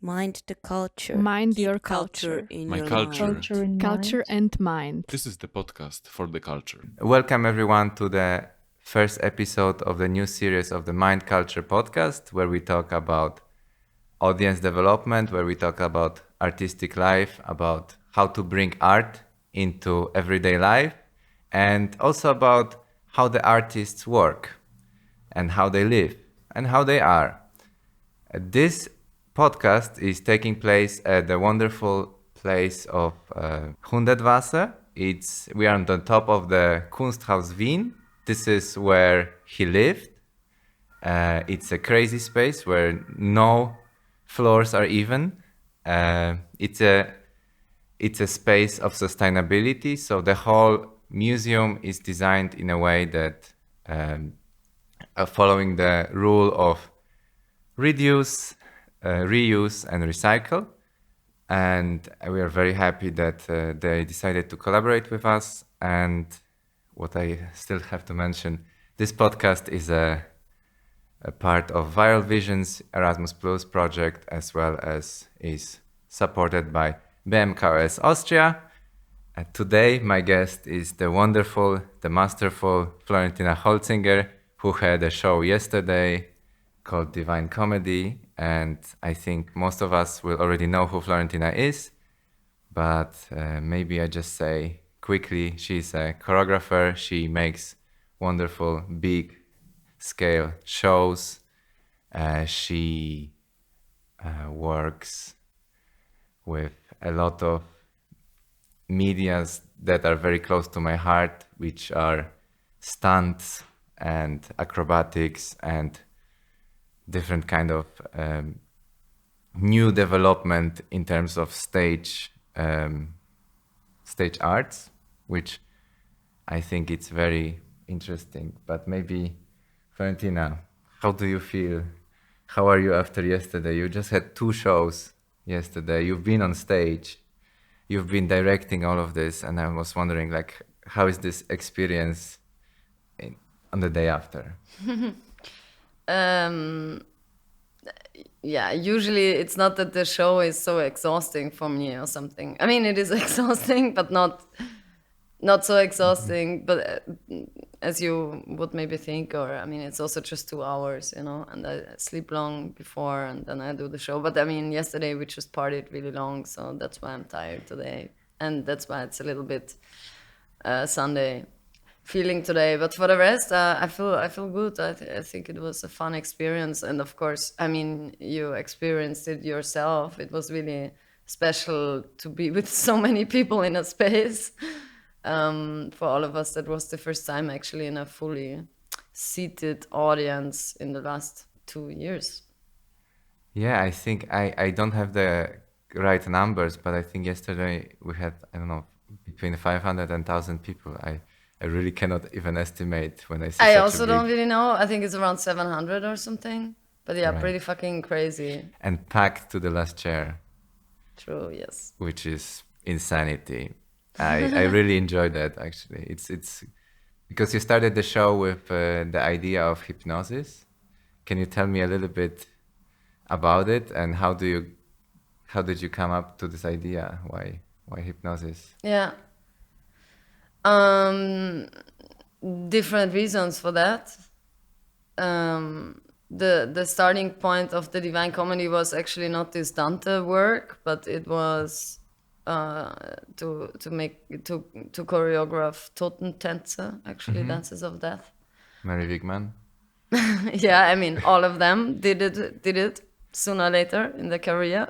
Mind the culture. Mind Keep your culture. in My your culture. mind. Culture in Culture mind. and mind. This is the podcast for the culture. Welcome everyone to the first episode of the new series of the Mind Culture podcast, where we talk about audience development, where we talk about artistic life, about how to bring art into everyday life, and also about how the artists work and how they live and how they are. This podcast is taking place at the wonderful place of Hundertwasser. We are on the top of the Kunsthaus Wien. This is where he lived. It's a crazy space where no floors are even. It's a space of sustainability. So the whole museum is designed in a way that following the rule of reduce, reuse, and recycle. And we are very happy that they decided to collaborate with us. And what I still have to mention, this podcast is a part of Viral Vision's Erasmus Plus project, as well as is supported by BMKS Austria. Today, my guest is the wonderful, the masterful Florentina Holzinger, who had a show yesterday called Divine Comedy. And I think most of us will already know who Florentina is, but maybe I just say quickly, she's a choreographer. She makes wonderful, big scale shows. She works with a lot of medias that are very close to my heart, which are stunts and acrobatics and different kind of new development in terms of stage arts, which I think it's very interesting. But maybe, Florentina, how do you feel? How are you after yesterday? You just had 2 shows yesterday. You've been on stage. You've been directing all of this. And I was wondering, how is this experience on the day after? Yeah, usually it's not that the show is so exhausting for me or something. I mean, it is exhausting, but not so exhausting, but as you would maybe think, or I mean, it's also just 2 hours, and I sleep long before and then I do the show. But I mean, yesterday we just partied really long, so that's why I'm tired today. And that's why it's a little bit Sunday feeling today. But for the rest, I feel good. I think it was a fun experience. And of course, I mean, you experienced it yourself. It was really special to be with so many people in a space. For all of us, that was the first time actually in a fully seated audience in the last 2 years. Yeah, I think I don't have the right numbers, but I think yesterday we had, I don't know, between 500 and 1,000 people. I really cannot even estimate when I see I such also a big... don't really know. I think it's around 700 or something. But yeah, Right. Pretty fucking crazy. And packed to the last chair, True, yes. which is insanity. I really enjoyed that, actually. It's because you started the show with the idea of hypnosis. Can you tell me a little bit about it, and how did you come up to this idea? Why hypnosis? Yeah. Different reasons for that. The starting point of the Divine Comedy was actually not this Dante work, but it was to choreograph Totentänze, actually dances of death. Mary Wigman? Yeah, I mean, all of them did it sooner or later in their career.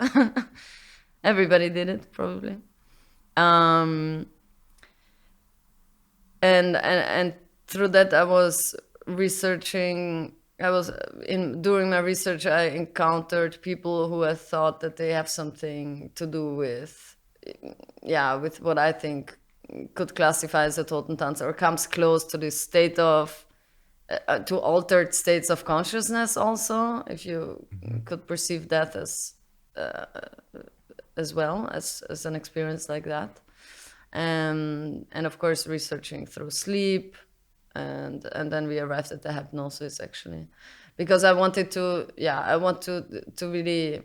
Everybody did it, probably. And through that, I was researching. During my research, I encountered people who had thought that they have something to do with what I think could classify as a Totentanz, or comes close to this state of, to altered states of consciousness also, if you could perceive that as well as an experience like that. And of course, researching through sleep, and then we arrived at the hypnosis, actually, because I want to really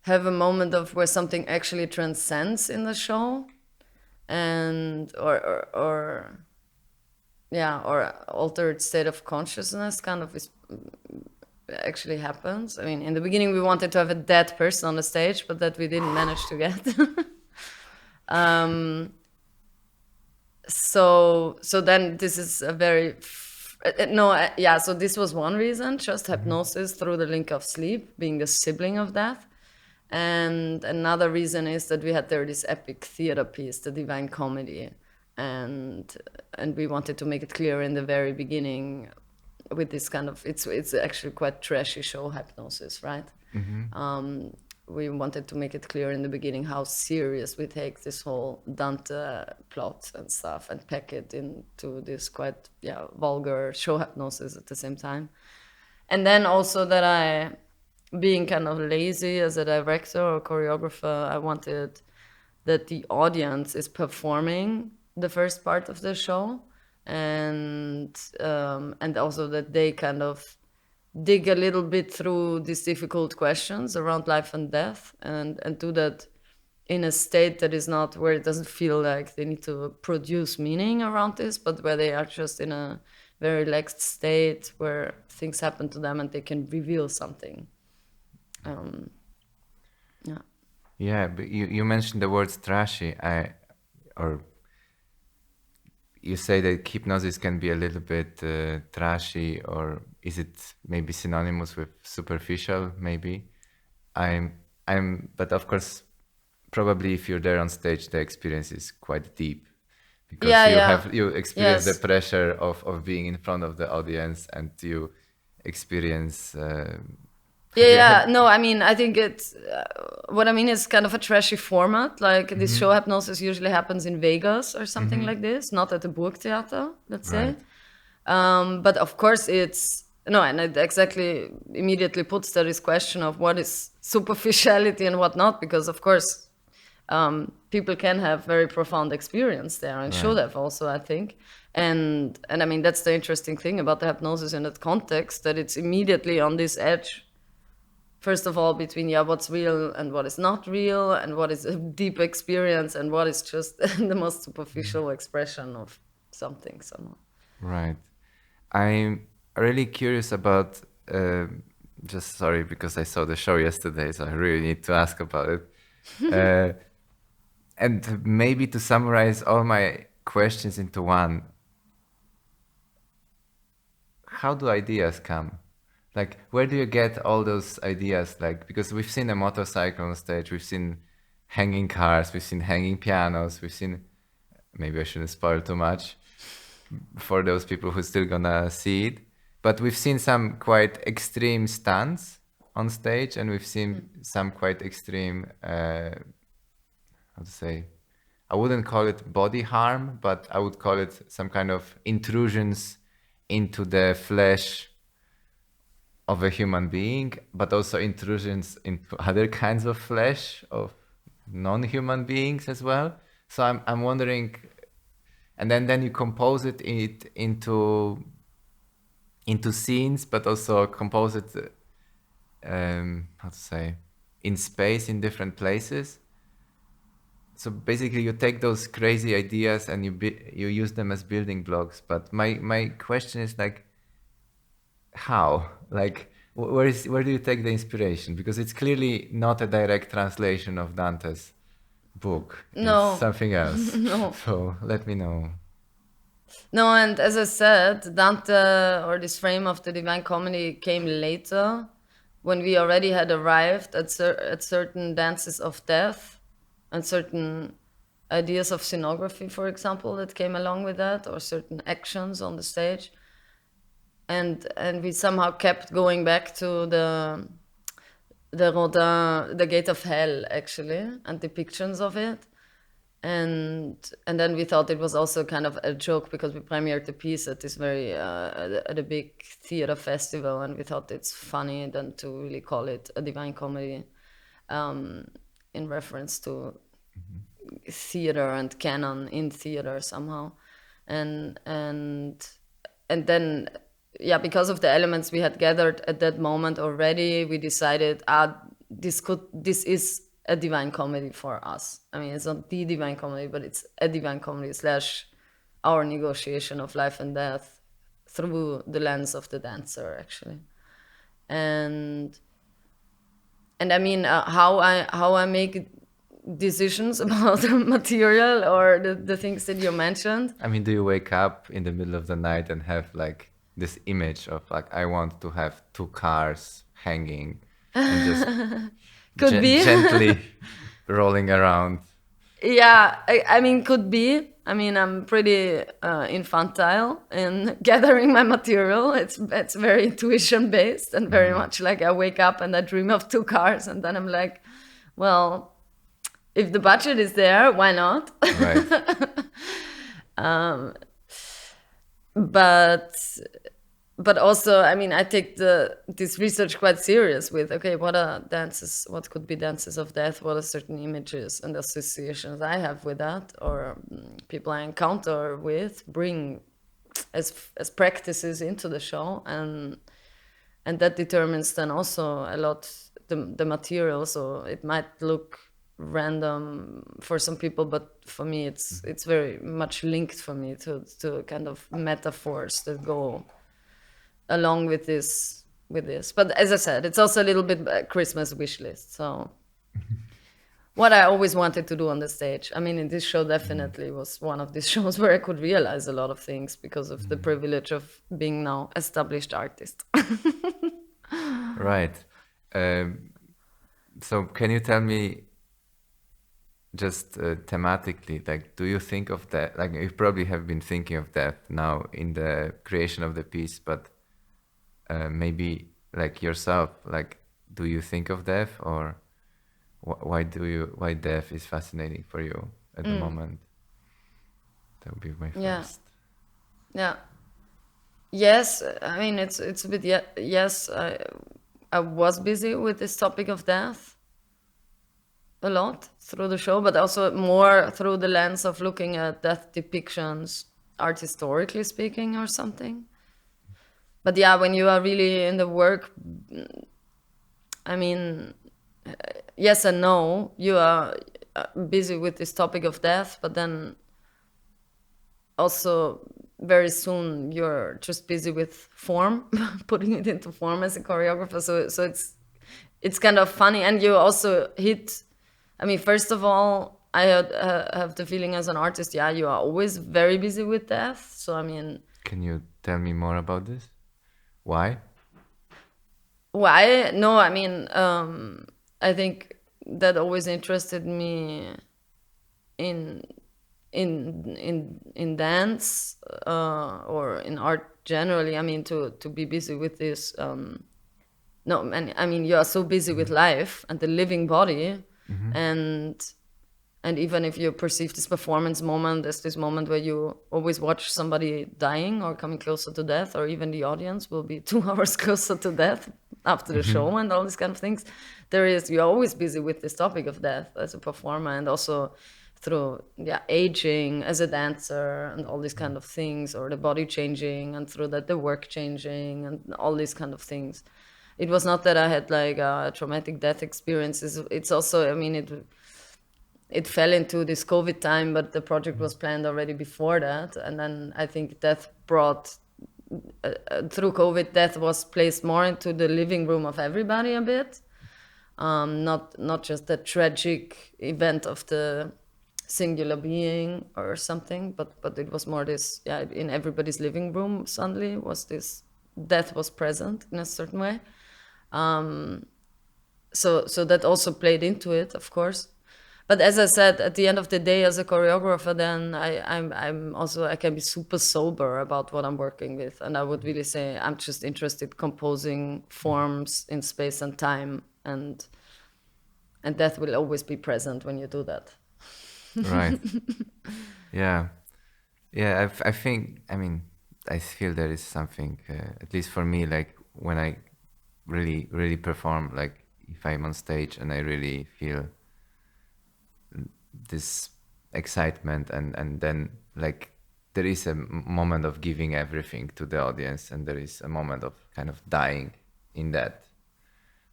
have a moment of where something actually transcends in the show, and or altered state of consciousness kind of is actually happens. I mean, in the beginning we wanted to have a dead person on the stage, but that we didn't manage to get. So then this is a very so this was one reason, just hypnosis through the link of sleep being the sibling of death. And another reason is that we had there this epic theater piece, the Divine Comedy, and we wanted to make it clear in the very beginning with this kind of, it's actually quite trashy show, Hypnosis, right? We wanted to make it clear in the beginning how serious we take this whole Dante plot and stuff, and pack it into this quite vulgar show Hypnosis at the same time. And then also that being kind of lazy as a director or choreographer, I wanted that the audience is performing the first part of the show, and also that they kind of dig a little bit through these difficult questions around life and death, and do that in a state that is not where it doesn't feel like they need to produce meaning around this, but where they are just in a very relaxed state where things happen to them and they can reveal something. Yeah, but you mentioned the words trashy. Or you say that hypnosis can be a little bit trashy, or is it maybe synonymous with superficial? Maybe. But of course, probably if you're there on stage, the experience is quite deep, because you experience the pressure of being in front of the audience, and you experience. No, I mean, I think it's what I mean is kind of a trashy format. Like this show Hypnosis usually happens in Vegas or something like this, not at the Burgtheater, let's say. But of course and it exactly immediately puts this question of what is superficiality and what not, because of course people can have very profound experience there and should have also, I think. And I mean, that's the interesting thing about the hypnosis in that context, that it's immediately on this edge. First of all, between what's real and what is not real, and what is a deep experience and what is just the most superficial expression of something somehow. Right. I'm really curious about, just sorry, because I saw the show yesterday, so I really need to ask about it. And maybe to summarize all my questions into one, how do ideas come? Like, where do you get all those ideas? Like, because we've seen a motorcycle on stage, we've seen hanging cars, we've seen hanging pianos, we've seen, maybe I shouldn't spoil too much for those people who are still gonna see it, but we've seen some quite extreme stunts on stage, and we've seen some quite extreme, how to say, I wouldn't call it body harm, but I would call it some kind of intrusions into the flesh of a human being, but also intrusions into other kinds of flesh of non-human beings as well. So I'm wondering, and then you compose it into scenes, but also compose it, how to say, in space, in different places. So basically, you take those crazy ideas and you use them as building blocks. But my question is like, how? Like, where do you take the inspiration? Because it's clearly not a direct translation of Dante's book. No. It's something else. No. So let me know. No, and as I said, Dante, or this frame of the Divine Comedy, came later, when we already had arrived at certain dances of death and certain ideas of scenography, for example, that came along with that, or certain actions on the stage. And we somehow kept going back to the Rodin, the Gate of Hell, actually, and depictions of it. And then we thought it was also kind of a joke, because we premiered the piece at this very at a big theater festival, and we thought it's funny then to really call it a Divine Comedy, in reference to theater and canon in theater somehow, and then because of the elements we had gathered at that moment already, we decided this is a divine comedy for us. I mean, it's not the divine comedy, but it's a divine comedy / our negotiation of life and death through the lens of the dancer, actually. And I mean, how I make decisions about the material or the things that you mentioned. I mean, do you wake up in the middle of the night and have like this image of like, I want to have 2 cars hanging and just Could be. gently rolling around? Yeah, I mean, could be. I mean, I'm pretty infantile in gathering my material. It's very intuition based and very much like I wake up and I dream of 2 cars and then I'm like, well, if the budget is there, why not? Right. But also, I mean, I take this research quite serious with, okay, what are dances, what could be dances of death, what are certain images and associations I have with that, or people I encounter with bring as practices into the show, and that determines then also a lot the material. So it might look random for some people, but for me it's very much linked for me to kind of metaphors that go along with this. But as I said, it's also a little bit a Christmas wish list. So what I always wanted to do on the stage, I mean, in this show definitely was one of these shows where I could realize a lot of things because of the privilege of being now established artist. Right. So can you tell me just thematically, like, do you think of that, like you probably have been thinking of that now in the creation of the piece, but maybe like yourself, like, do you think of death, or why death is fascinating for you at the moment? That would be my first. Yeah. Yes, I mean, it's a bit, yes, I was busy with this topic of death a lot through the show, but also more through the lens of looking at death depictions, art historically speaking, or something. But yeah, when you are really in the work, I mean, yes and no. You are busy with this topic of death, but then also very soon you're just busy with form, putting it into form as a choreographer. So it's kind of funny, and you also hit. I mean, first of all, I have the feeling as an artist, yeah, you are always very busy with death. So I mean, can you tell me more about this? Why? Why? No, I mean, I think that always interested me in dance or in art generally. I mean, to be busy with this. No, I mean, you are so busy with life and the living body, and even if you perceive this performance moment as this moment where you always watch somebody dying or coming closer to death, or even the audience will be 2 hours closer to death after the show and all these kind of things, you're always busy with this topic of death as a performer, and also through aging as a dancer and all these kind of things, or the body changing, and through that the work changing and all these kind of things. It was not that I had like traumatic death experiences. It's also, I mean, it fell into this COVID time, but the project was planned already before that. And then I think death brought, through COVID, death was placed more into the living room of everybody a bit. Not just the tragic event of the singular being or something, but it was more this, in everybody's living room suddenly was this, death was present in a certain way. So that also played into it, of course. But as I said, at the end of the day, as a choreographer, then I can be super sober about what I'm working with, and I would really say I'm just interested composing forms in space and time, and death will always be present when you do that. Right. Yeah. I think, I mean, I feel there is something, at least for me, like when I really perform, like if I'm on stage and I really feel this excitement, and then like there is a moment of giving everything to the audience, and there is a moment of kind of dying in that.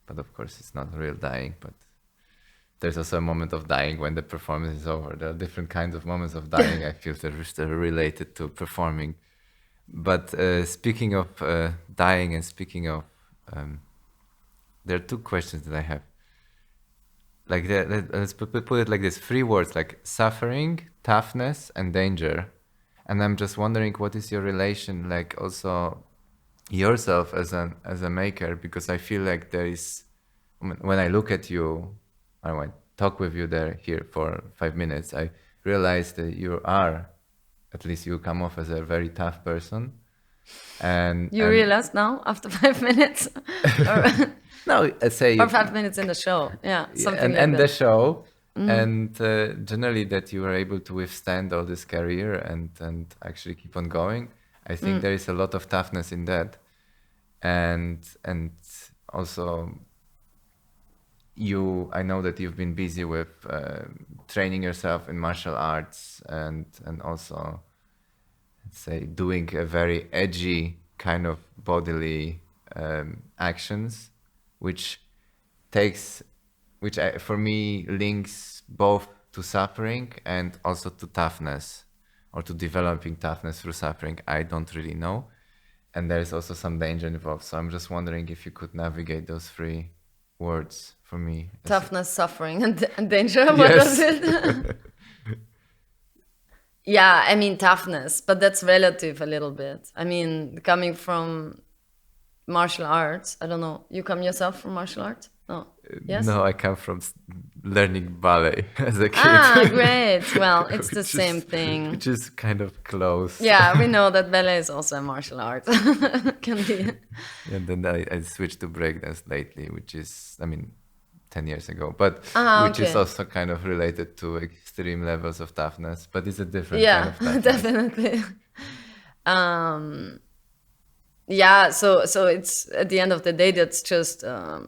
but of course it's not real dying. But there's also a moment of dying when the performance is over. There are different kinds of moments of dying. I feel they're related to performing. But speaking of dying and speaking of, there are two questions that I have. Like let's put it like this: 3 words like suffering, toughness, and danger. And I'm just wondering, what is your relation, like also yourself as a maker? Because I feel like there is, when I look at you, I want to talk with you here for 5 minutes, I realize that you are, at least you come off as a very tough person. And you realize now after 5 minutes, or, no, I say, or 5 minutes in the show, something and like the that. show, and generally that you are able to withstand all this career and actually keep on going. I think there is a lot of toughness in that, and also I know that you've been busy with training yourself in martial arts and also, let's say, doing a very edgy kind of bodily actions, which for me links both to suffering and also to toughness, or to developing toughness through suffering. I don't really know, and there is also some danger involved. So I'm just wondering if you could navigate those 3 words for me. Toughness, suffering, and danger. What does it? Yeah, I mean toughness, but that's relative a little bit. I mean, coming from martial arts, I don't know. You come yourself from martial arts? No. Yes? No, I come from learning ballet as a kid. Ah, great. Well, it's the same thing. Which is kind of close. Yeah, we know that ballet is also a martial art. Can be. And then I switched to breakdance lately, which is, 10 years ago, but which is also kind of related to extreme levels of toughness, but it's a different kind of toughness. Definitely. Yeah, so it's, at the end of the day, that's just a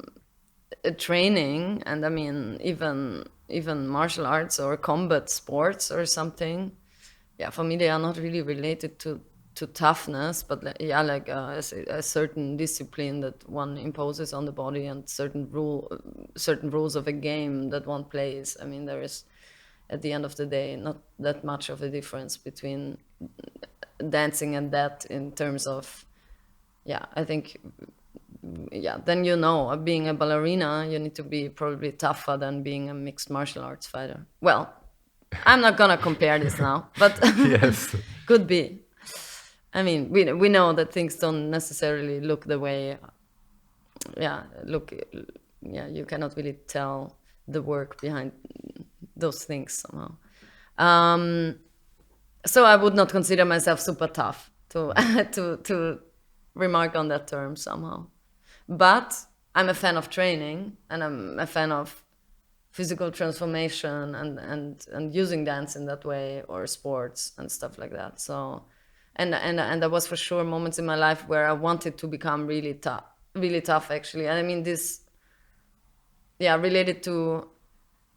training. And I mean, even martial arts or combat sports or something, for me they are not really related to toughness, but like a certain discipline that one imposes on the body, and certain rules of a game that one plays. I mean, there is, at the end of the day, not that much of a difference between dancing and that, in terms of, I think, then being a ballerina, you need to be probably tougher than being a mixed martial arts fighter. Well, I'm not gonna compare this now, but yes, could be. I mean, we know that things don't necessarily look the way. You cannot really tell the work behind those things somehow. So I would not consider myself super tough to remark on that term somehow. But I'm a fan of training, and I'm a fan of physical transformation and using dance in that way, or sports and stuff like that. So, and there was for sure moments in my life where I wanted to become really tough actually. And I mean this, related to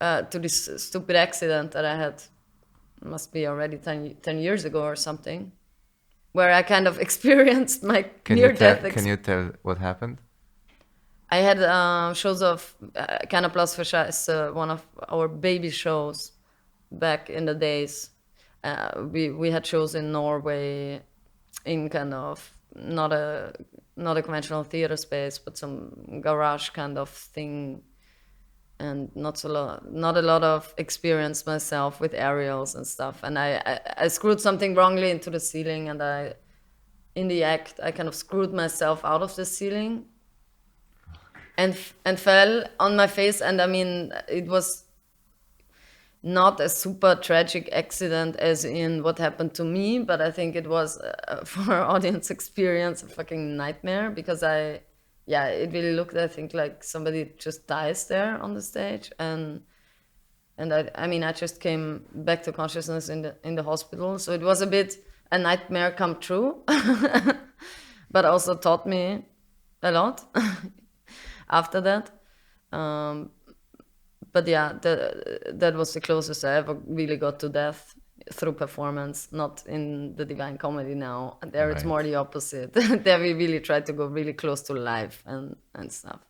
this stupid accident that I had, must be already 10 years ago or something, where I kind of experienced my near-death experience. Can you tell what happened? I had shows of Canna Plus Verscheiß, one of our baby shows back in the days. We had shows in Norway, in kind of not a conventional theater space, but some garage kind of thing, and not a lot of experience myself with aerials and stuff. And I screwed something wrongly into the ceiling, and in the act I kind of screwed myself out of the ceiling and fell on my face. And I mean, it was not a super tragic accident as in what happened to me, but I think it was for our audience experience a fucking nightmare, because it really looked, I think, like somebody just dies there on the stage. And I just came back to consciousness in the hospital. So it was a bit a nightmare come true, but also taught me a lot after that. But that was the closest I ever really got to death through performance, not in the Divine Comedy now. There It's more the opposite. There we really try to go really close to life and stuff.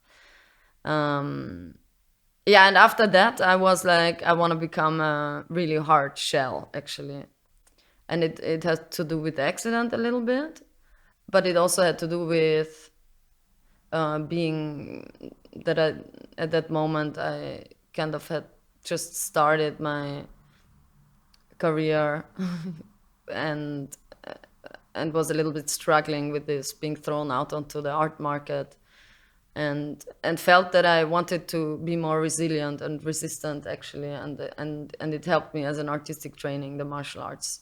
Yeah, and after that, I was like, I want to become a really hard shell, actually. And it had to do with the accident a little bit, but it also had to do with being that at that moment, I kind of had just started my career and was a little bit struggling with this, being thrown out onto the art market, and felt that I wanted to be more resilient and resistant, actually, and it helped me as an artistic training, the martial arts.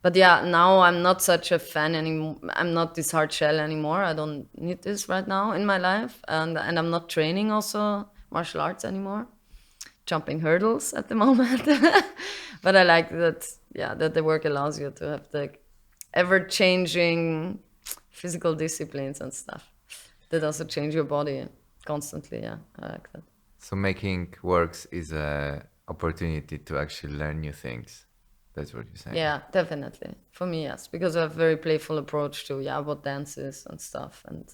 But yeah, now I'm not such a fan anymore. I'm not this hard shell anymore. I don't need this right now in my life, and I'm not training also martial arts anymore, jumping hurdles at the moment. But I like that, yeah, that the work allows you to have the ever-changing physical disciplines and stuff that also change your body constantly. Yeah, I like that. So making works is a opportunity to actually learn new things. That's what you're saying. Yeah, definitely. For me, yes, because I have a very playful approach to what dance is and stuff, and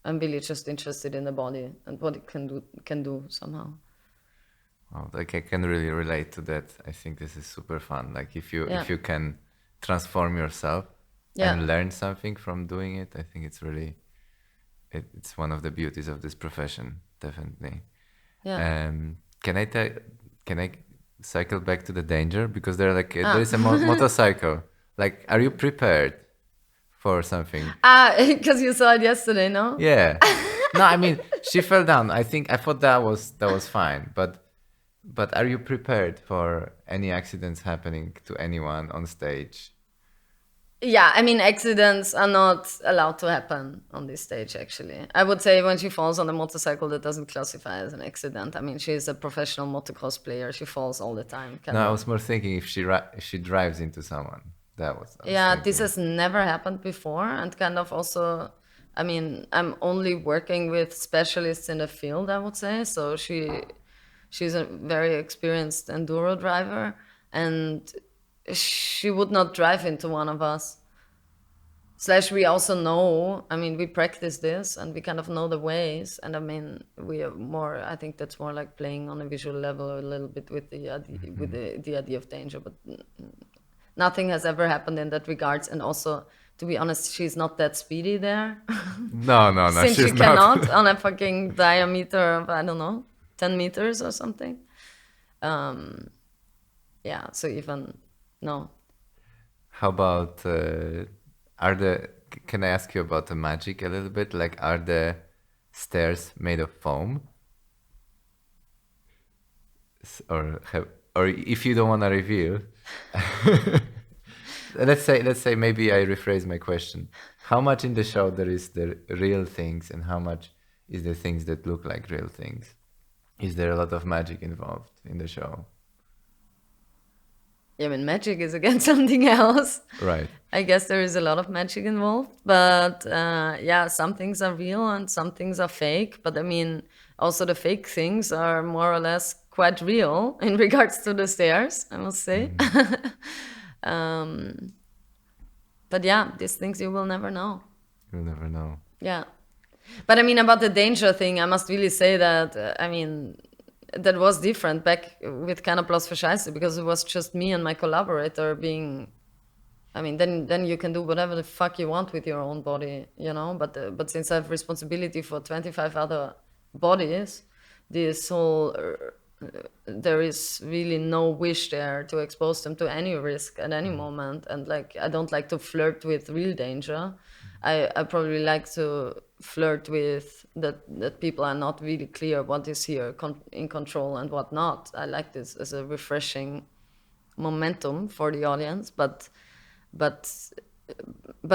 I'm really just interested in the body and what it can do somehow. Well, like I can really relate to that. I think this is super fun. Like if you can transform yourself and learn something from doing it, I think it's really it's one of the beauties of this profession, definitely. Yeah. Can I cycle back to the danger, because there is a motorcycle. Like, are you prepared for something? Because you saw it yesterday, no? Yeah. No, I mean, she fell down. I thought that was fine, but are you prepared for any accidents happening to anyone on stage? Yeah, I mean, accidents are not allowed to happen on this stage, actually. I would say when she falls on the motorcycle, that doesn't classify as an accident. I mean, she's a professional motocross player. She falls all the time. I was more thinking if she drives into someone. This has never happened before. And kind of also, I mean, I'm only working with specialists in the field, I would say. So she's a very experienced enduro driver, and she would not drive into one of us. / we also know, I mean, we practice this and we kind of know the ways. And I mean, we are more, I think that's more like playing on a visual level a little bit with the idea, with the idea of danger. But nothing has ever happened in that regards. And also, to be honest, she's not that speedy there. No, Since she's she cannot on a fucking diameter of, I don't know, 10 meters or something. Yeah, so even... No. How about can I ask you about the magic a little bit? Like, are the stairs made of foam? Or if you don't want to reveal, let's say maybe I rephrase my question. How much in the show there is the real things, and how much is the things that look like real things? Is there a lot of magic involved in the show? Yeah, I mean, magic is again something else. Right. I guess there is a lot of magic involved, but some things are real and some things are fake. But I mean, also the fake things are more or less quite real in regards to the stairs, I must say. But yeah, these things you will never know. You'll never know. Yeah. But I mean, about the danger thing, I must really say that, that was different back with Keiner Plus für Scheiße, because it was just me and my collaborator being... I mean, then you can do whatever the fuck you want with your own body, you know? But since I have responsibility for 25 other bodies, this whole... there is really no wish there to expose them to any risk at any moment. And like, I don't like to flirt with real danger. I probably like to flirt with that people are not really clear what is here in control and what not. I like this as a refreshing momentum for the audience, but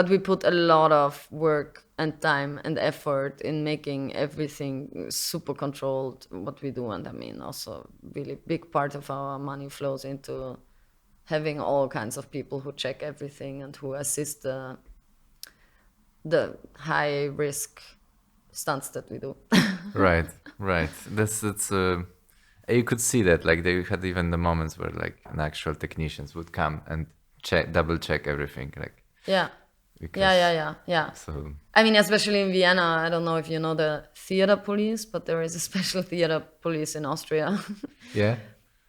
we put a lot of work and time and effort in making everything super controlled, what we do. And I mean, also really big part of our money flows into having all kinds of people who check everything and who assist the high risk stunts that we do. Right. That's you could see that, like, they had even the moments where like an actual technicians would come and double check everything. Like, yeah, Because, Yeah. So I mean, especially in Vienna, I don't know if you know the theater police, but there is a special theater police in Austria. yeah,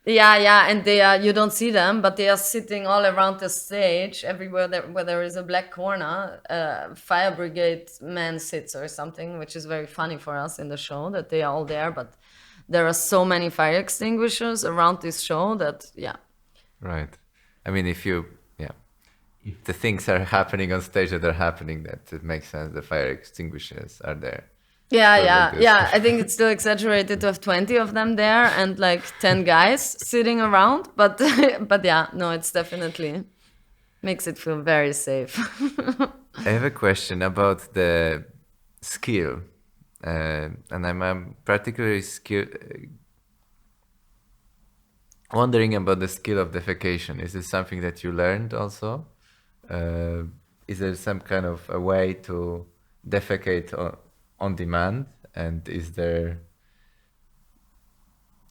Yeah, and they are, you don't see them, but they are sitting all around the stage, everywhere where there is a black corner, fire brigade man sits or something, which is very funny for us in the show that they are all there, but there are so many fire extinguishers around this show that, yeah. right. I mean, if the things are happening on stage that are happening, that it makes sense. The fire extinguishers are there. Yeah. I think it's still exaggerated to have 20 of them there and like 10 guys sitting around, but but yeah, no, it's definitely makes it feel very safe. I have a question about the skill, and I'm particularly wondering about the skill of defecation. Is this something that you learned also? Is there some kind of a way to defecate on demand? And is there...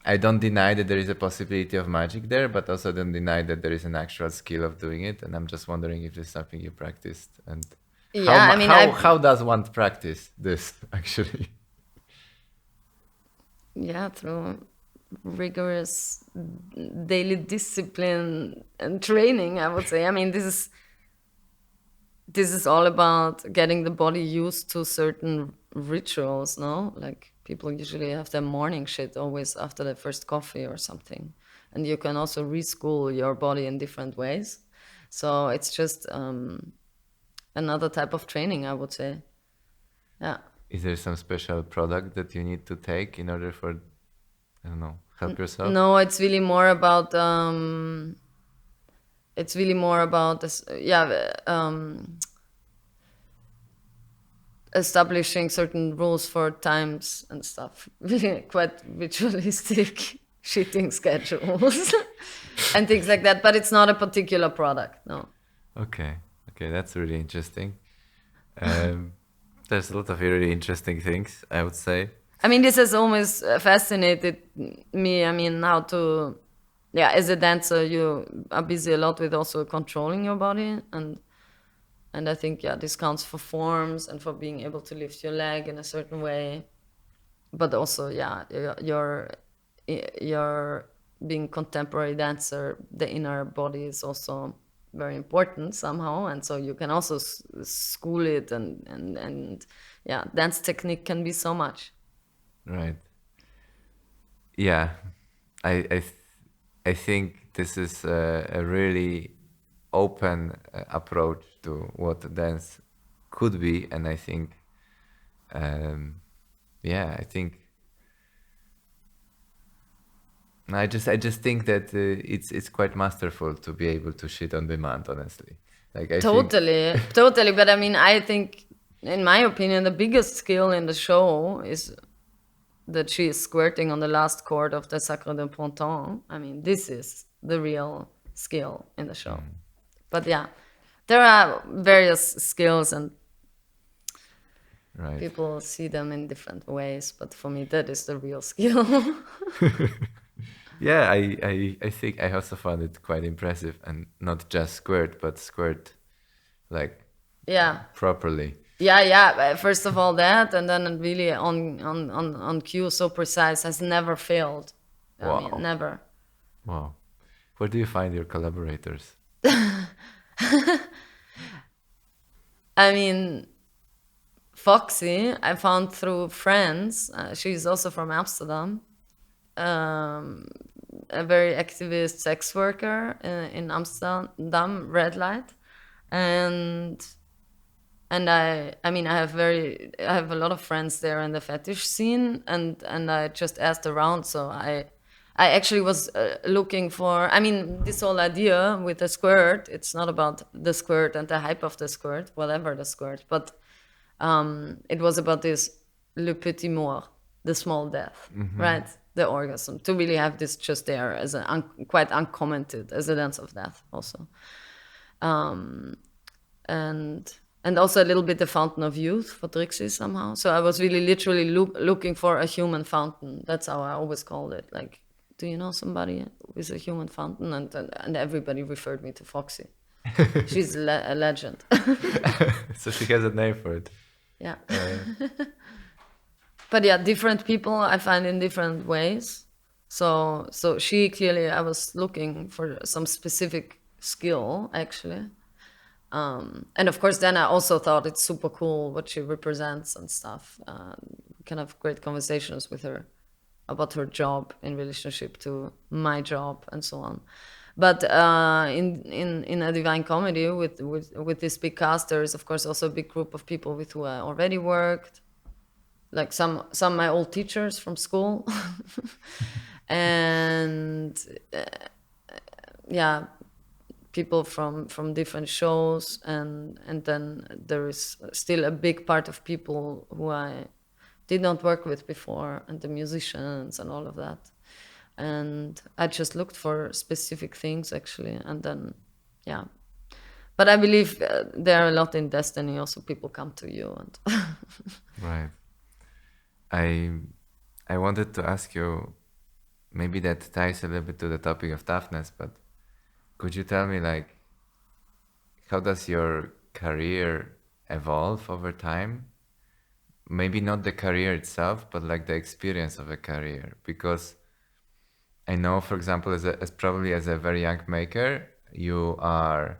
I don't deny that there is a possibility of magic there, but also don't deny that there is an actual skill of doing it. And I'm just wondering if there's something you practiced, and how does one practice this actually? Yeah, through rigorous daily discipline and training, I would say. I mean, this is all about getting the body used to certain rituals, no? Like people usually have their morning shit always after their first coffee or something. And you can also reschool your body in different ways. So it's just another type of training, I would say. Yeah. Is there some special product that you need to take in order for, I don't know, help yourself? No, it's really more about this, establishing certain rules for times and stuff. Quite ritualistic shitting schedules and things like that. But it's not a particular product, no. Okay, that's really interesting. There's a lot of really interesting things, I would say. I mean, this has always fascinated me. I mean, how to, as a dancer, you are busy a lot with also controlling your body. And I think, this counts for forms and for being able to lift your leg in a certain way. But also, your being contemporary dancer, the inner body is also very important somehow. And so you can also school it and dance technique can be so much. Right. Yeah, I think this is a really open approach to what dance could be, and I think, I just think that it's quite masterful to be able to shit on demand. Honestly, like totally. But I mean, I think, in my opinion, the biggest skill in the show is that she is squirting on the last chord of the Sacre de Printemps. I mean, this is the real skill in the show. But there are various skills and people see them in different ways. But for me, that is the real skill. Yeah, I think I also found it quite impressive, and not just squirt, but squirt like properly. First of all that, and then really on cue, so precise, has never failed. Wow. I mean, never. Wow. Where do you find your collaborators? I mean, Foxy, I found through friends. She's also from Amsterdam. A very activist sex worker in Amsterdam, red light. And I have a lot of friends there in the fetish scene, and I just asked around. So I actually was looking for, I mean, this whole idea with the squirt, it's not about the squirt and the hype of the squirt, whatever the squirt, but it was about this le petit mort, the small death, right? The orgasm, to really have this just there as quite uncommented as a dance of death also. And also a little bit the fountain of youth for Trixie somehow. So I was really literally looking for a human fountain. That's how I always called it. Like, do you know somebody with a human fountain? And everybody referred me to Foxy. She's a legend. So she has a name for it. Yeah. But yeah, different people I find in different ways. So she clearly, I was looking for some specific skill actually. And of course, then I also thought it's super cool what she represents and stuff. Kind of great conversations with her about her job in relationship to my job and so on. But in a Divine Comedy with this big cast, there is of course also a big group of people with who I already worked, like some of my old teachers from school, and yeah, people from different shows, and then there is still a big part of people who I did not work with before, and the musicians and all of that. And I just looked for specific things actually, and then yeah. But I believe there are a lot in destiny. Also, people come to you, and Right. I wanted to ask you, maybe that ties a little bit to the topic of toughness, but could you tell me, like, how does your career evolve over time? Maybe not the career itself, but like the experience of a career. Because I know, for example, as probably as a very young maker, you are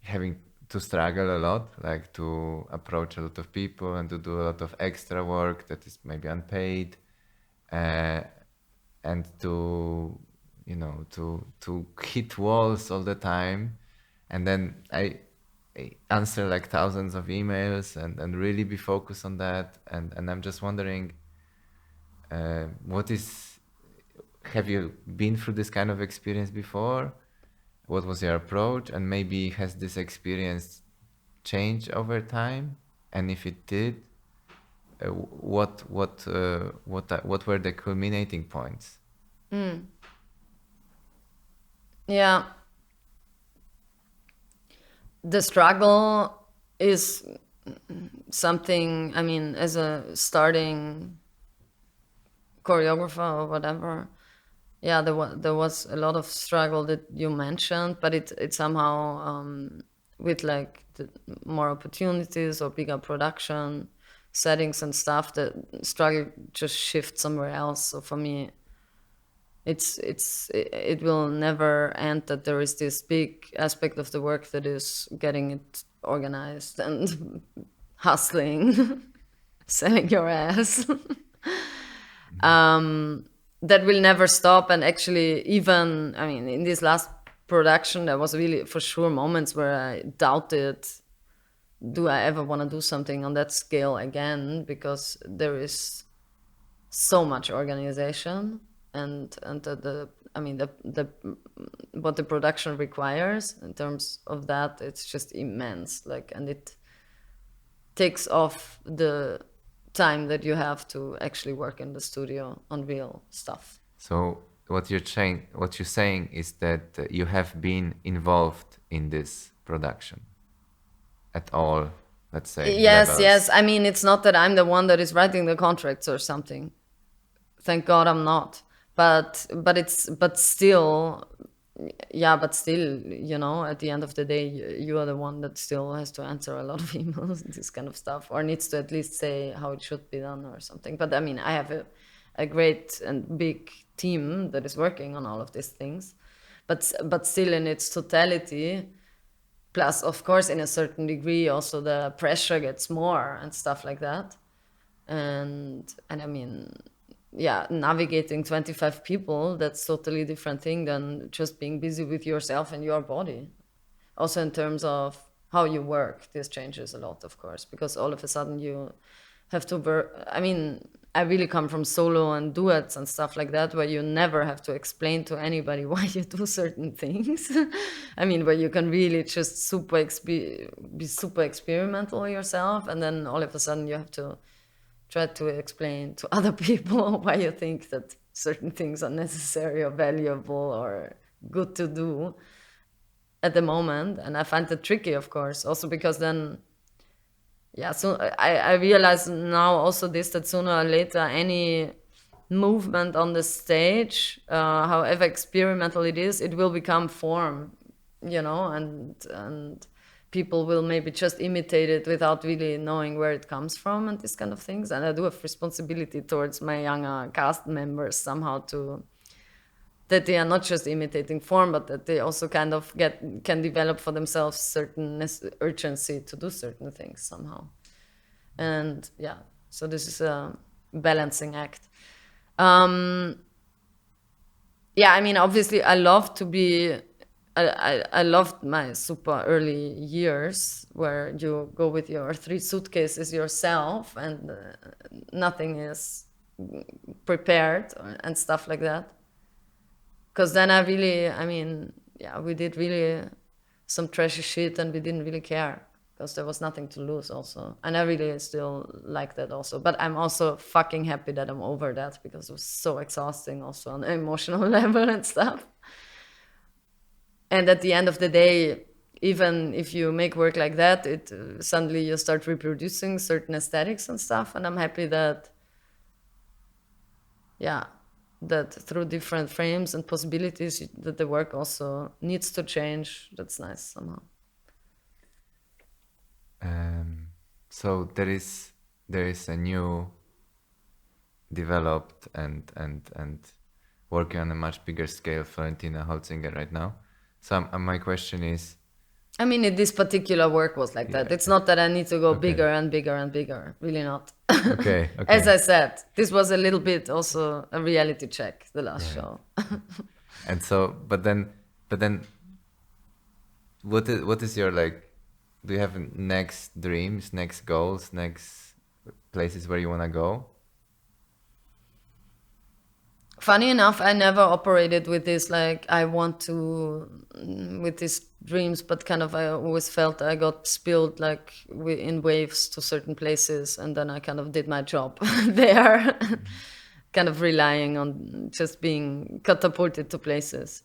having to struggle a lot, like to approach a lot of people and to do a lot of extra work that is maybe unpaid, and to to hit walls all the time. And then I answer like thousands of emails and really be focused on that. And I'm just wondering, have you been through this kind of experience before? What was your approach? And maybe has this experience changed over time? And if it did, what were the culminating points? yeah, the struggle is something. I mean, as a starting choreographer or whatever, yeah, there was a lot of struggle that you mentioned, but it somehow with like more opportunities or bigger production settings and stuff, the struggle just shifts somewhere else. So for me, it will never end that there is this big aspect of the work that is getting it organized and hustling, selling your ass. That will never stop. And actually, even, I mean, in this last production, there was really for sure moments where I doubted, do I ever want to do something on that scale again? Because there is so much organization, and the what the production requires in terms of that, it's just immense. Like, and it takes off the time that you have to actually work in the studio on real stuff. So what you're saying is that you have been involved in this production at all, let's say. Yes, levels. yes. I mean, it's not that I'm the one that is writing the contracts or something. Thank God I'm not. But still, yeah, but still, you know, at the end of the day, you are the one that still has to answer a lot of emails and this kind of stuff, or needs to at least say how it should be done or something. But I mean, I have a great and big team that is working on all of these things, but still in its totality, plus of course in a certain degree also the pressure gets more and stuff like that. And I mean, yeah, navigating 25 people, that's totally different thing than just being busy with yourself and your body. Also in terms of how you work, this changes a lot, of course, because all of a sudden you have to work. I mean, I really come from solo and duets and stuff like that, where you never have to explain to anybody why you do certain things. I mean, where you can really just be super experimental yourself, and then all of a sudden you have to try to explain to other people why you think that certain things are necessary or valuable or good to do at the moment. And I find that tricky, of course, also because then, yeah, so I realize now also this, that sooner or later any movement on the stage, however experimental it is, it will become form you know, and people will maybe just imitate it without really knowing where it comes from and these kind of things. And I do have responsibility towards my younger cast members somehow that they are not just imitating form, but that they also kind of can develop for themselves certain urgency to do certain things somehow. And yeah, so this is a balancing act. Yeah, I mean, obviously, I love to be. I loved my super early years where you go with your 3 suitcases yourself and nothing is prepared and stuff like that. Because then I mean, yeah, we did really some trashy shit and we didn't really care because there was nothing to lose also. And I really still like that also. But I'm also fucking happy that I'm over that because it was so exhausting also on an emotional level and stuff. And at the end of the day, even if you make work like that, it suddenly you start reproducing certain aesthetics and stuff. And I'm happy that, yeah, that through different frames and possibilities, that the work also needs to change. That's nice somehow. So there is a new developed and working on a much bigger scale Florentina Holzinger right now. So my question is, I mean, this particular work was like that. It's not that I need to go bigger and bigger and bigger. Really not. Okay. As I said, this was a little bit also a reality check, the last show. And so, but then, what is your, like, do you have next dreams, next goals, next places where you want to go? Funny enough, I never operated with this, like, I want to, with these dreams, but kind of I always felt I got spilled, like, in waves to certain places, and then I kind of did my job there, kind of relying on just being catapulted to places.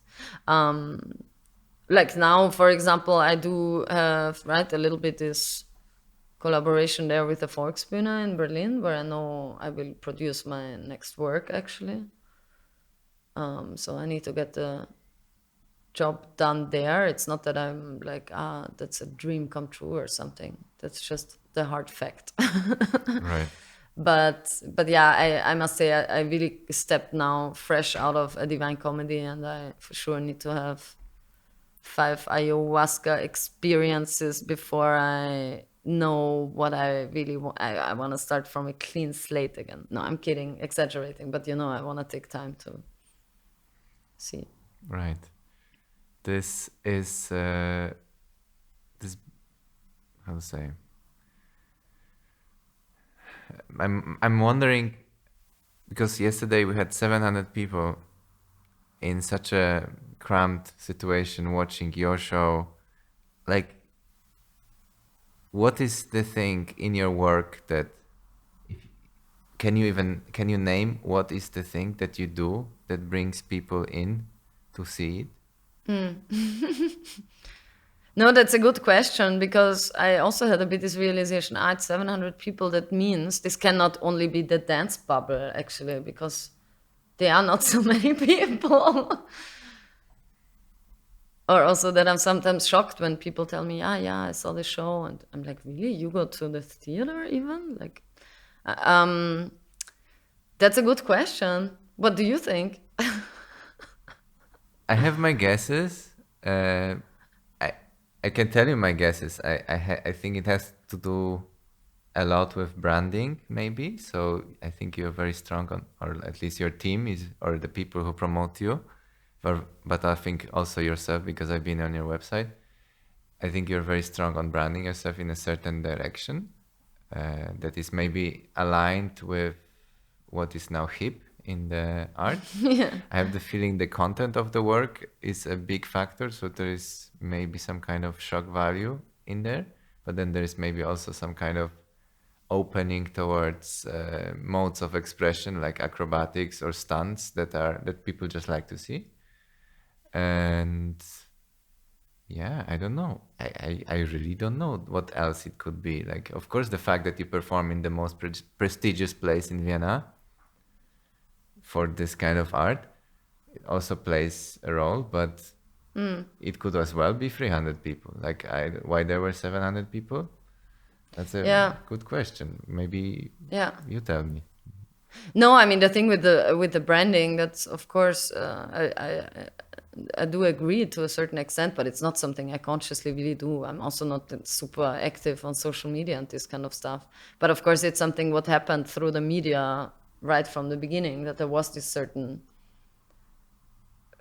Like now, for example, I do have, right, a little bit this collaboration there with the Volksbühne in Berlin, where I know I will produce my next work, actually. So I need to get the job done there. It's not that I'm like, that's a dream come true or something. That's just the hard fact. Right. But yeah, I must say I really stepped now fresh out of a Divine Comedy, and I for sure need to have 5 ayahuasca experiences before I know what I really want. I want to start from a clean slate again. No, I'm kidding, exaggerating, but I want to take time to see. Right. This is this, how to say, I'm wondering, because yesterday we had 700 people in such a cramped situation watching your show. Like, what is the thing in your work that, can you name what is the thing that you do that brings people in to see it? No, that's a good question, because I also had a bit this realization, it's 700 people, that means this cannot only be the dance bubble, actually, because there are not so many people. Or also that I'm sometimes shocked when people tell me, yeah, I saw the show, and I'm like, really? You go to the theater even? Like, that's a good question. What do you think? I have my guesses. I can tell you my guesses. I think it has to do a lot with branding, maybe. So I think you're very strong on, or at least your team is, or the people who promote you. But I think also yourself, because I've been on your website. I think you're very strong on branding yourself in a certain direction that is maybe aligned with what is now hip in the art. Yeah. I have the feeling the content of the work is a big factor, so there is maybe some kind of shock value in there, but then there is maybe also some kind of opening towards modes of expression like acrobatics or stunts that people just like to see. And yeah, I don't know. I really don't know what else it could be. Like, of course, the fact that you perform in the most prestigious place in Vienna for this kind of art, it also plays a role. But it could as well be 300 people. Like, why there were 700 people? That's a Yeah. good question. Maybe Yeah. you tell me. No, I mean the thing with the branding, that's of course I do agree to a certain extent, but it's not something I consciously really do. I'm also not super active on social media and this kind of stuff. But of course, it's something what happened through the media right from the beginning, that there was this certain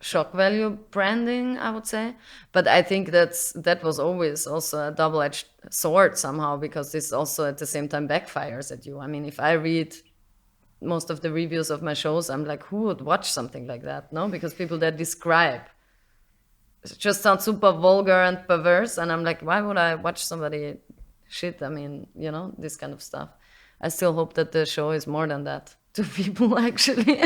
shock value branding, I would say. But I think that was always also a double-edged sword somehow, because this also at the same time backfires at you. I mean, if I read most of the reviews of my shows, I'm like, who would watch something like that? No, because people that describe it just sound super vulgar and perverse, and I'm like, why would I watch somebody shit? I mean, this kind of stuff. I still hope that the show is more than that to people, actually.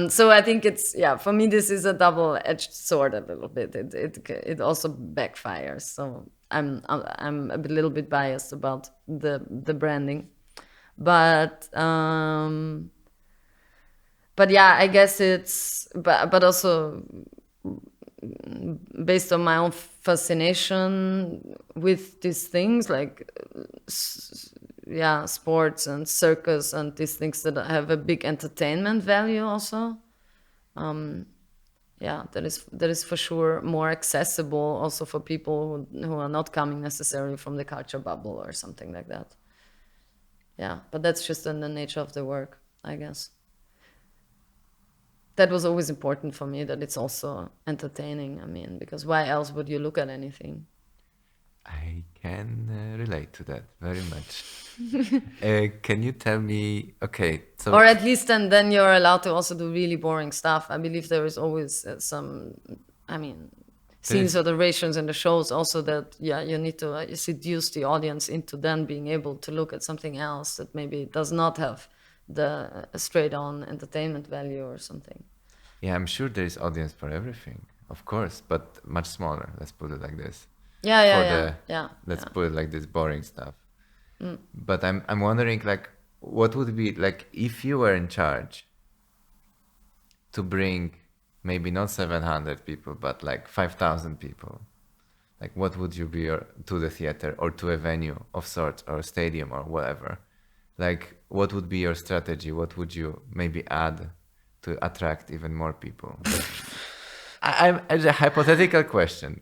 So I think it's, for me, this is a double-edged sword a little bit. It also backfires. So I'm a little bit biased about the branding. But yeah, I guess it's, but also based on my own fascination with these things, like sports and circus and these things that have a big entertainment value also. That is for sure more accessible also for people who are not coming necessarily from the culture bubble or something like that. Yeah, but that's just in the nature of the work, I guess. That was always important for me, that it's also entertaining. I mean, because why else would you look at anything? I can relate to that very much. Can you tell me, okay, so... Or at least then you're allowed to also do really boring stuff. I believe there is always some, scenes or narrations in the shows also that, you need to seduce the audience into then being able to look at something else that maybe does not have the straight-on entertainment value or something. Yeah, I'm sure there is audience for everything, of course, but much smaller. Let's put it like this. Let's put it like this, boring stuff. But I'm wondering, like, what would be, like, if you were in charge to bring maybe not 700 people, but like 5,000 people, like, what would you be to the theater or to a venue of sorts or a stadium or whatever? Like, what would be your strategy? What would you maybe add to attract even more people? It's a hypothetical question.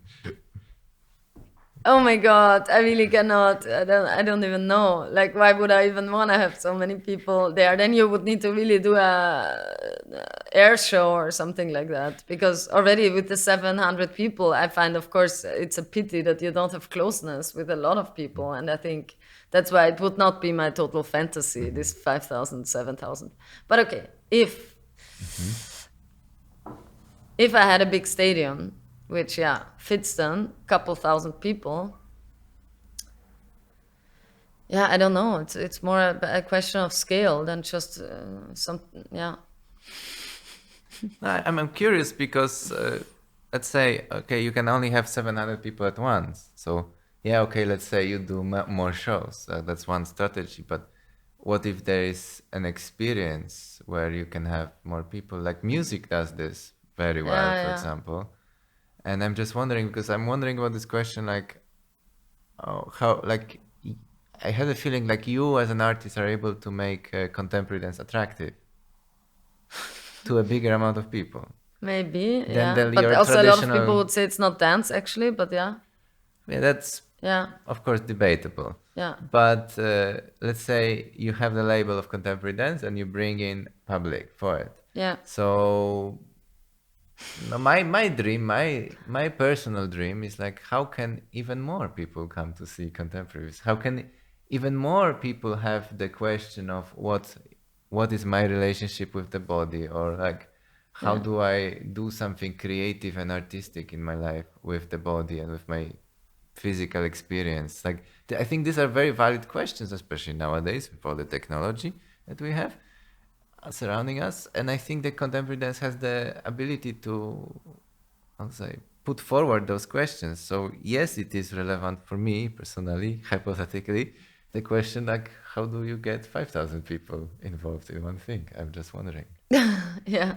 Oh my God, I really cannot. I don't even know. Like, why would I even want to have so many people there? Then you would need to really do a air show or something like that. Because already with the 700 people, I find, of course, it's a pity that you don't have closeness with a lot of people. And I think that's why it would not be my total fantasy, this 5,000, 7,000. But okay, if I had a big stadium, which, fits then, couple thousand people. Yeah, I don't know. It's more a question of scale than just I'm curious because, let's say, okay, you can only have 700 people at once. So, let's say you do more shows. That's one strategy. But what if there is an experience where you can have more people? Like music does this very well, for example. And I'm just wondering, because I'm wondering about this question, like, how, like, I had a feeling like you as an artist are able to make contemporary dance attractive to a bigger amount of people. Maybe, Then but your also a lot of people would say it's not dance, actually, but Yeah, that's, of course, debatable. Yeah. But let's say you have the label of contemporary dance and you bring in public for it. Yeah. So... No, my dream, my personal dream is like, how can even more people come to see contemporaries? How can even more people have the question of what is my relationship with the body, or like, how do I do something creative and artistic in my life with the body and with my physical experience? Like, I think these are very valid questions, especially nowadays with all the technology that we have surrounding us. And I think that contemporary dance has the ability to, I'll say, put forward those questions. So yes, it is relevant for me personally, hypothetically, the question, like, how do you get 5,000 people involved in one thing? I'm just wondering. Yeah.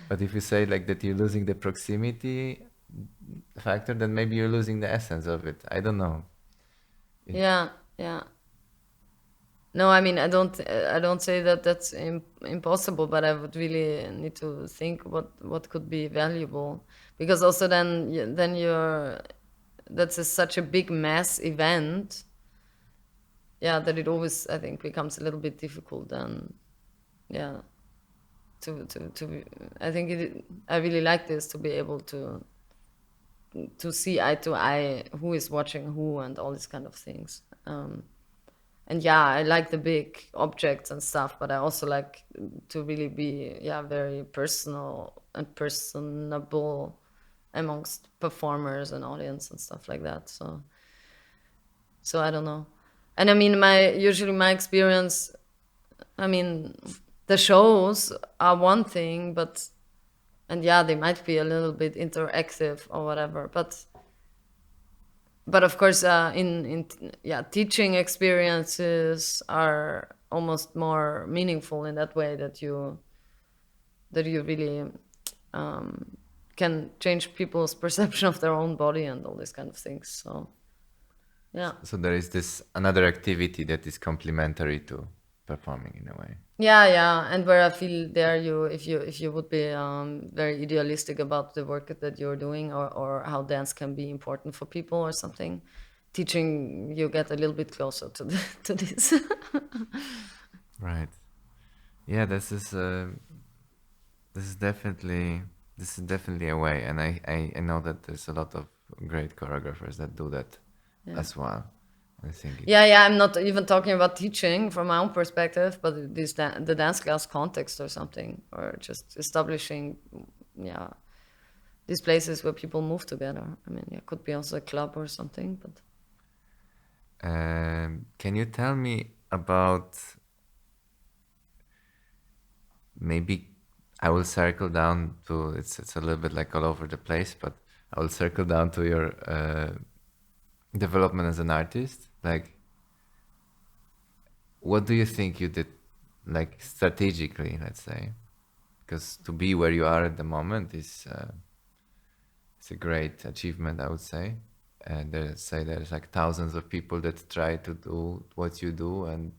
But if you say like that you're losing the proximity, factor, then maybe you're losing the essence of it. I don't know. Yeah. No, I mean, I don't say that that's impossible, but I would really need to think what could be valuable, because also then you're that's such a big mass event, yeah, that it always, I think, becomes a little bit difficult then, yeah, to I think I really like this, to be able to see eye to eye who is watching who and all these kind of things. And yeah, I like the big objects and stuff, but I also like to really be, yeah, very personal and personable amongst performers and audience and stuff like that. So I don't know. And I mean, usually my experience, I mean, the shows are one thing, and yeah, they might be a little bit interactive or whatever, but of course, teaching experiences are almost more meaningful in that way, that you really can change people's perception of their own body and all these kind of things. So, yeah. So there is this another activity that is complementary to performing in a way. Yeah, and where I feel there, if you would be very idealistic about the work that you're doing, or how dance can be important for people or something, teaching, you get a little bit closer to this. Right. Yeah, this is definitely a way, and I know that there's a lot of great choreographers that do that as well. I think. Yeah. I'm not even talking about teaching from my own perspective, but the dance class context or something, or just establishing, these places where people move together. I mean, it could be also a club or something. But can you tell me about? Maybe I will circle down to it's a little bit like all over the place, but I will circle down to your development as an artist. Like, what do you think you did, like strategically, let's say? Because to be where you are at the moment is it's a great achievement, I would say. And there's like thousands of people that try to do what you do, and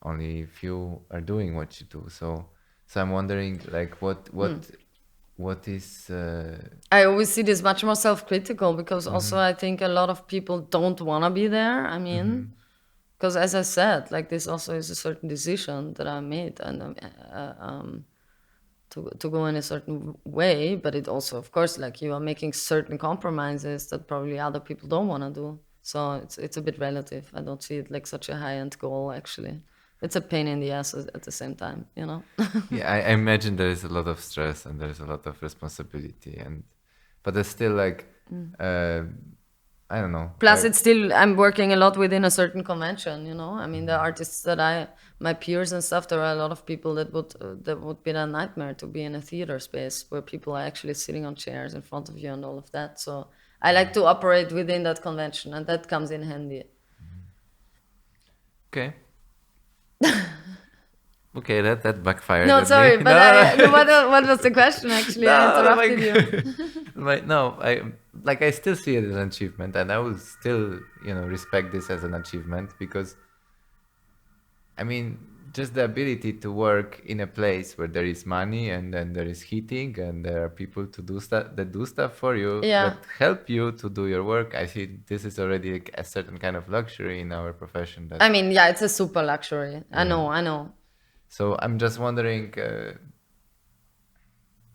only few are doing what you do. So I'm wondering, like, what is? I always see this much more self-critical, because also I think a lot of people don't want to be there. I mean, because as I said, like, this also is a certain decision that I made, and to go in a certain way. But it also, of course, like, you are making certain compromises that probably other people don't want to do. So it's a bit relative. I don't see it like such a high-end goal, actually. It's a pain in the ass at the same time, you know? Yeah, I imagine there is a lot of stress and there's a lot of responsibility, but there's still like, I don't know. Plus, it's still, I'm working a lot within a certain convention, you know? I mean, the artists my peers and stuff, there are a lot of people that would be a nightmare to be in a theater space where people are actually sitting on chairs in front of you and all of that. So I like to operate within that convention, and that comes in handy. Okay. Okay, that backfired. No, at sorry, me. but No. what was the question, actually? I interrupted you. I still see it as an achievement, and I will still, respect this as an achievement, because, I mean, just the ability to work in a place where there is money, and then there is heating, and there are people to do stuff for you, that help you to do your work. I think this is already like a certain kind of luxury in our profession. I mean, yeah, it's a super luxury. I know. So I'm just wondering,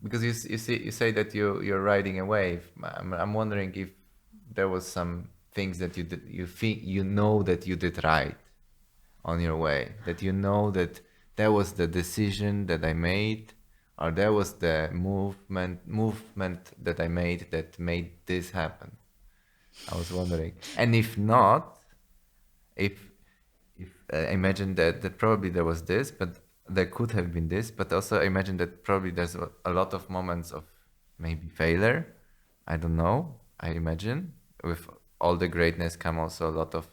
because you say that you're riding a wave. I'm wondering if there was some things that you think that you did right on your way, that that there was the decision that I made, or there was the movement that I made that made this happen. I was wondering, and if not, if I imagine that probably there was this, but there could have been this, but also I imagine that probably there's a lot of moments of maybe failure. I don't know. I imagine with all the greatness come also a lot of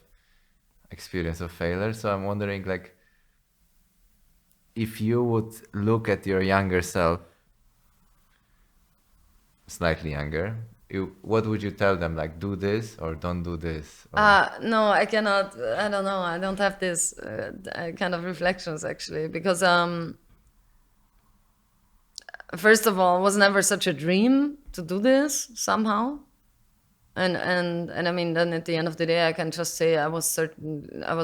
experience of failure. So I'm wondering, like, if you would look at your younger self, slightly younger, what would you tell them? Like, do this or don't do this? Or... No, I cannot. I don't know. I don't have this kind of reflections actually, because first of all, it was never such a dream to do this somehow. And I mean, then at the end of the day, I can just say I was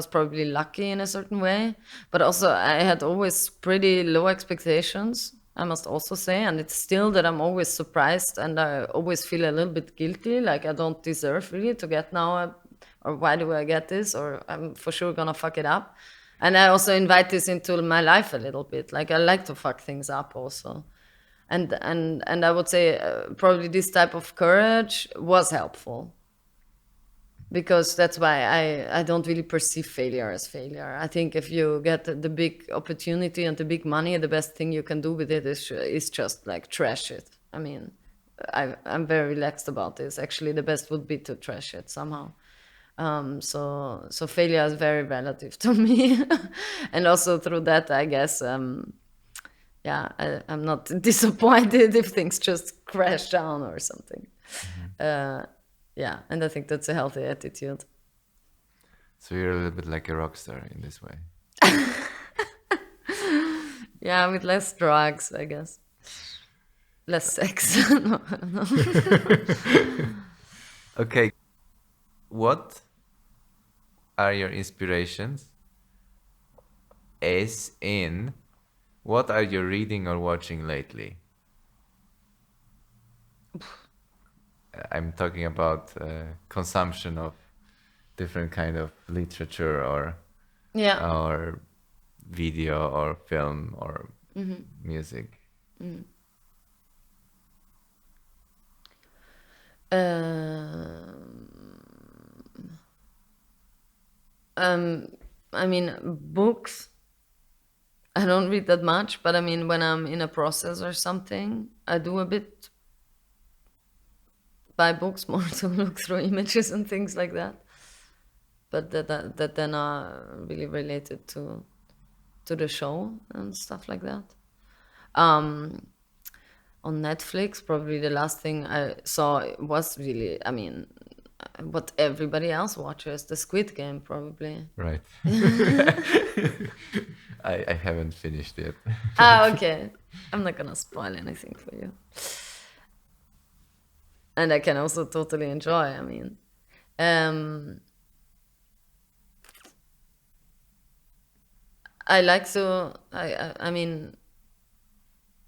probably lucky in a certain way, but also I had always pretty low expectations, I must also say, and it's still that I'm always surprised and I always feel a little bit guilty, like I don't deserve really to get now, or why do I get this, or I'm for sure gonna fuck it up. And I also invite this into my life a little bit, like I like to fuck things up also. And I would say probably this type of courage was helpful, because that's why I don't really perceive failure as failure. I think if you get the big opportunity and the big money, the best thing you can do with it is just like trash it. I mean, I'm very relaxed about this. Actually, the best would be to trash it somehow. So failure is very relative to me, and also through that, I guess. I'm not disappointed if things just crash down or something. And I think that's a healthy attitude. So you're a little bit like a rock star in this way. Yeah, with less drugs, I guess. Less sex. No, I don't know. Okay. What are your inspirations? As in, what are you reading or watching lately? I'm talking about consumption of different kind of literature or video or film or music. I mean, books. I don't read that much, but I mean, when I'm in a process or something, I do a bit buy books more to look through images and things like that. But that then are really related to the show and stuff like that. On Netflix, probably the last thing I saw was really, I mean, what everybody else watches, the Squid Game, probably. Right. I haven't finished yet. Okay. I'm not gonna spoil anything for you. And I can also totally enjoy, I mean. I like to, I mean,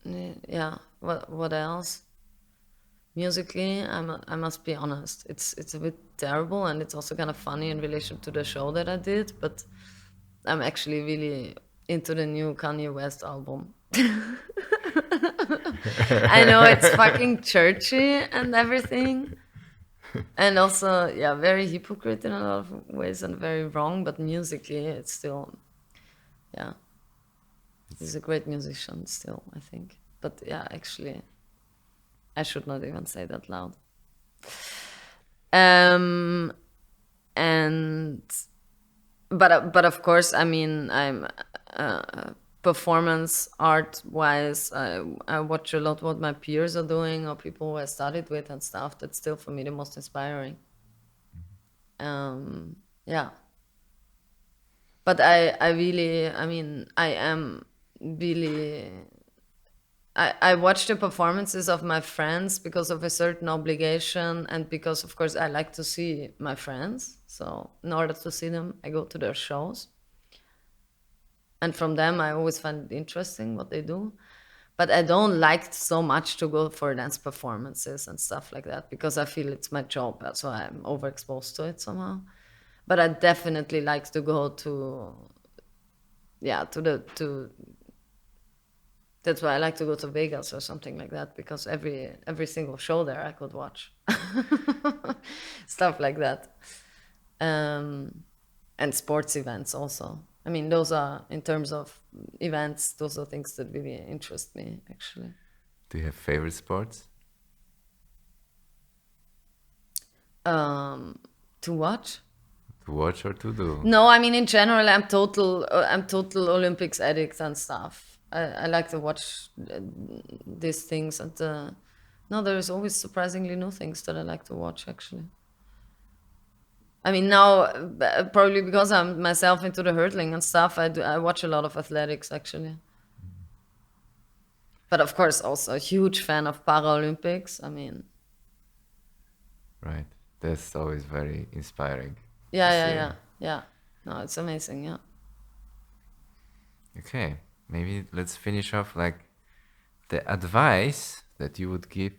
yeah, what else? Musically, I must be honest, it's a bit terrible, and it's also kind of funny in relation to the show that I did, but I'm actually really into the new Kanye West album. I know it's fucking churchy and everything, and also, yeah, very hypocrite in a lot of ways and very wrong, but musically it's still, yeah, he's a great musician still, I think. But yeah, actually, I should not even say that loud. But of course, I mean, I'm performance art wise, I watch a lot what my peers are doing or people who I studied with and stuff. That's still for me the most inspiring. Yeah. But I really, I mean, I am really, I watch the performances of my friends because of a certain obligation and because, of course, I like to see my friends. So in order to see them, I go to their shows. And from them, I always find it interesting what they do. But I don't like so much to go for dance performances and stuff like that because I feel it's my job. So I'm overexposed to it somehow. But I definitely like to go to, that's why I like to go to Vegas or something like that, because every single show there I could watch. Stuff like that. And sports events also. I mean, those are, in terms of events, those are things that really interest me, actually. Do you have favorite sports? To watch? To watch or to do? No, I mean, in general, I'm total Olympics addict and stuff. I like to watch these things, and No, there's always surprisingly new things that I like to watch, actually. I mean, now, probably because I'm myself into the hurdling and stuff, I watch a lot of athletics, actually. But of course, also a huge fan of Paralympics. I mean, Right. That's always very inspiring. yeah. No, it's amazing, yeah. Okay, maybe let's finish off like the advice that you would give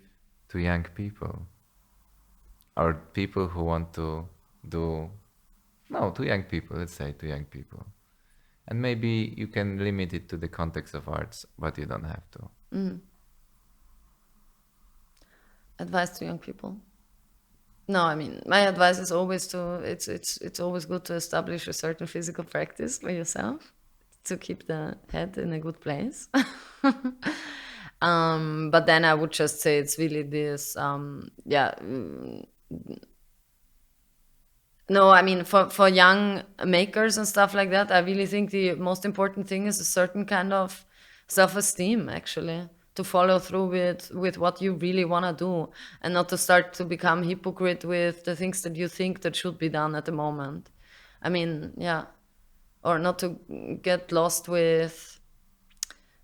to young people or people who want to do, no, to young people, let's say to young people. And maybe you can limit it to the context of arts, but you don't have to. Advice to young people? No, I mean, my advice is always to, it's always good to establish a certain physical practice for yourself to keep the head in a good place. But then I would just say it's really this, no, I mean, for young makers and stuff like that, I really think the most important thing is a certain kind of self-esteem, actually, to follow through with what you really want to do and not to start to become hypocrite with the things that you think that should be done at the moment. I mean, yeah. Or not to get lost with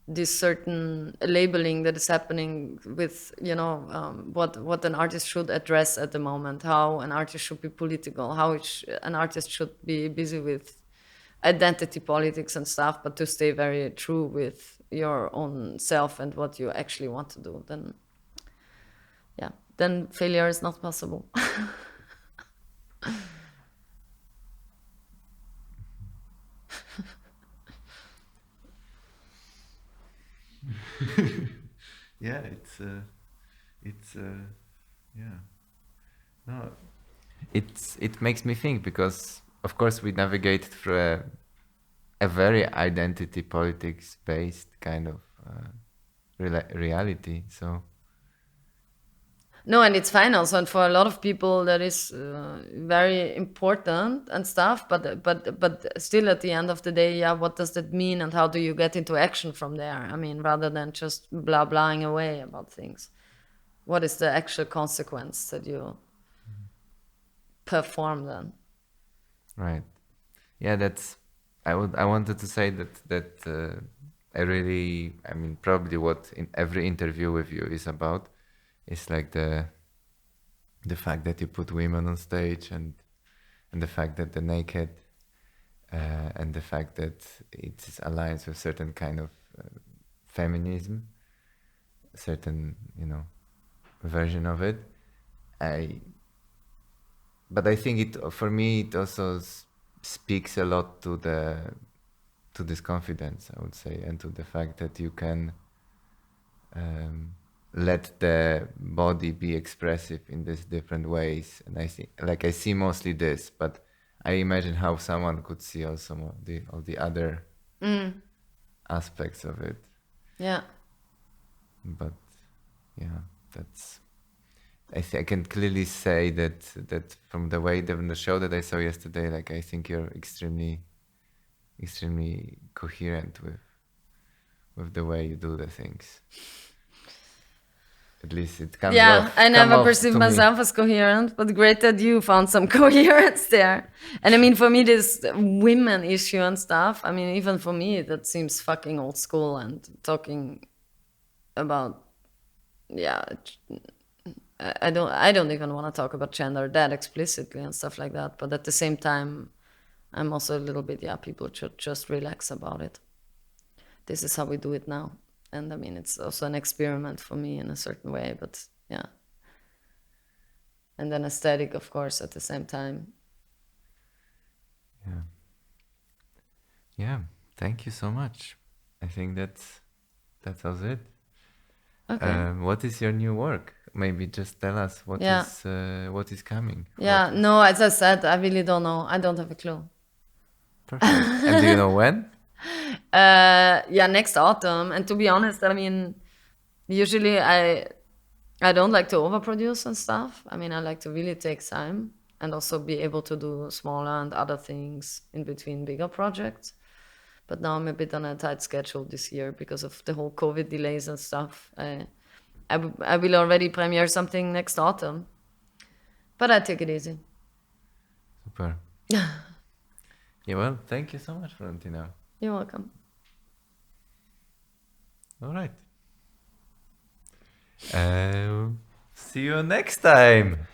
this certain labeling that is happening with, what an artist should address at the moment, how an artist should be political, how an artist should be busy with identity politics and stuff, but to stay very true with your own self and what you actually want to do. Then failure is not possible. Yeah, yeah. No, it makes me think because of course we navigate through a very identity politics based kind of reality. So no, and it's fine also, and for a lot of people that is very important and stuff. But still, at the end of the day, yeah, what does that mean, and how do you get into action from there? I mean, rather than just blah blahing away about things, what is the actual consequence that you perform then? right, yeah, that's. I wanted to say that I mean, probably what in every interview with you is about. It's like the fact that you put women on stage and the fact that they're naked and the fact that it is aligned with certain kind of feminism, certain version of it. But I think it for me it also speaks a lot to this confidence, I would say, and to the fact that you can. Let the body be expressive in these different ways, and I see mostly this, but I imagine how someone could see also all the other aspects of it. Yeah. But yeah, that's. I can clearly say that from the way the show that I saw yesterday, like I think you're extremely coherent with the way you do the things. At least it comes off. I never perceived myself as coherent, but great that you found some coherence there. And I mean, for me, this women issue and stuff, I mean, even for me, that seems fucking old school, and talking about, I don't even want to talk about gender that explicitly and stuff like that. But at the same time, I'm also a little bit, people should just relax about it. This is how we do it now. And I mean, it's also an experiment for me in a certain way, but yeah. And then aesthetic, of course, at the same time. Yeah. Yeah. Thank you so much. I think that was it. Okay. What is your new work? Maybe just tell us what is coming. Yeah. No, as I said, I really don't know. I don't have a clue. Perfect. And do you know when? Next autumn. And to be honest, I mean, usually I don't like to overproduce and stuff. I mean, I like to really take time and also be able to do smaller and other things in between bigger projects. But now I'm a bit on a tight schedule this year because of the whole COVID delays and stuff. I will already premiere something next autumn. But I take it easy. Super. Yeah, well, thank you so much, Florentina. You're welcome. All right. See you next time.